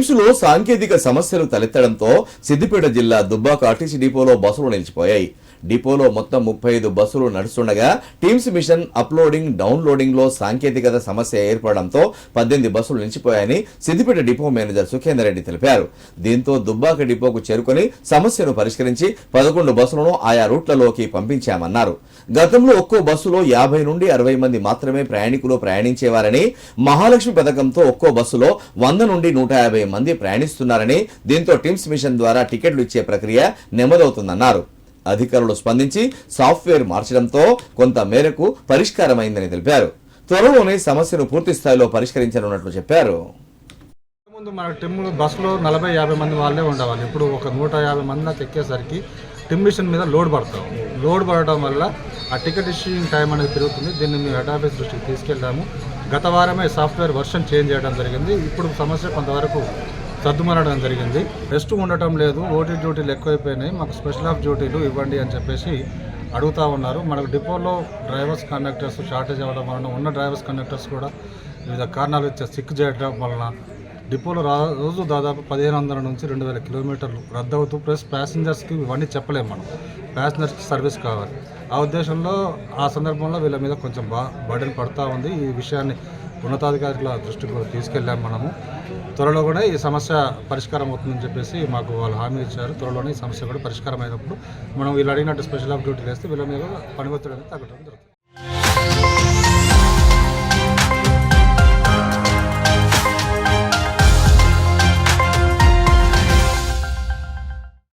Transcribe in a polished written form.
TIMS లో సాంకేతిక సమస్యలు తలెత్తడంతో సిద్దిపేట జిల్లా దుబ్బాక ఆర్టీసీ డిపోలో బస్సులు నిలిచిపోయాయి. డిపోలో మొత్తం 35 బస్సులు నడుస్తుండగా టీమ్స్ మిషన్ అప్లోడింగ్ డౌన్లోడింగ్ లో సాంకేతికత సమస్య ఏర్పడడంతో 18 బస్సులు నిలిచిపోయాయని సిద్దిపేట డిపో మేనేజర్ సుఖేందర్ రెడ్డి తెలిపారు. దీంతో దుబ్బాక డిపోకు చేరుకుని సమస్యను పరిష్కరించి 11 బస్సులను ఆయా రూట్లలోకి పంపించామన్నారు. గతంలో ఒక్కో బస్సులో 50 నుండి 60 మంది మాత్రమే ప్రయాణికులు ప్రయాణించేవారని, మహాలక్ష్మి పథకంతో ఒక్కో బస్సులో 100 నుండి 150 మంది ప్రయాణిస్తున్నారని, దీంతో టీమ్స్ మిషన్ ద్వారా టికెట్లు ఇచ్చే ప్రక్రియ నెమ్మదవుతుందన్నారు. అధికారులు స్పందించి సాఫ్ట్వేర్ మార్చడంతో కొంత మేరకు పరిష్కారమైందని తెలిపారు. త్వరలోనే సమస్యను పూర్తి స్థాయిలో పరిష్కరించనున్నట్లు చెప్పారు. ముందు మన టిమ్ బస్సులో 40-50 మంది వాళ్ళే ఉండేవాళ్ళు. ఇప్పుడు ఒక 150 మంది దాకా ఎక్కేసరికి టిమ్ మిషన్ మీద లోడ్ పడటం వల్ల ఆ టికెట్ ఇష్యూయింగ్ టైం అనేది పెరుగుతుంది. దీన్ని మేము హెడ్ ఆఫీస్ దృష్టికి తీసుకెళ్లాము. గత వారమే సాఫ్ట్వేర్ వర్షన్ చేంజ్ చేయడం జరిగింది. ఇప్పుడు సమస్య కొంతవరకు సర్దుమనడం జరిగింది. రెస్ట్ ఉండటం లేదు, ఓటీ డ్యూటీలు ఎక్కువైపోయినాయి, మాకు స్పెషల్ ఆఫ్ డ్యూటీలు ఇవ్వండి అని చెప్పేసి అడుగుతూ ఉన్నారు. మనకు డిపోలో డ్రైవర్స్ కండక్టర్స్ షార్టేజ్ అవ్వడం వలన ఉన్న డ్రైవర్స్ కండక్టర్స్ కూడా వివిధ కారణాలు సిక్ చేయడం వలన డిపోలో రోజు దాదాపు 1500 నుంచి 2000 కిలోమీటర్లు రద్దవుతూ ప్లస్ ప్యాసింజర్స్కి ఇవన్నీ చెప్పలేము. మనం ప్యాసింజర్స్కి సర్వీస్ కావాలి. ఆ ఉద్దేశంలో ఆ సందర్భంలో వీళ్ళ మీద కొంచెం బర్డెన్ పడుతూ ఉంది. ఈ విషయాన్ని ఉన్నతాధికారుల దృష్టికి కూడా తీసుకెళ్ళాము. మనము త్వరలో కూడా ఈ సమస్య పరిష్కారం అవుతుందని చెప్పేసి మాకు వాళ్ళు హామీ ఇచ్చారు. త్వరలోనే ఈ సమస్య కూడా పరిష్కారం అయినప్పుడు మనం వీళ్ళు అడిగినట్టు స్పెషల్ ఆఫ్ డ్యూటీ వేస్తే వీళ్ళ మీద పని ఒత్తిడి అనేది తగ్గడం జరుగుతుంది.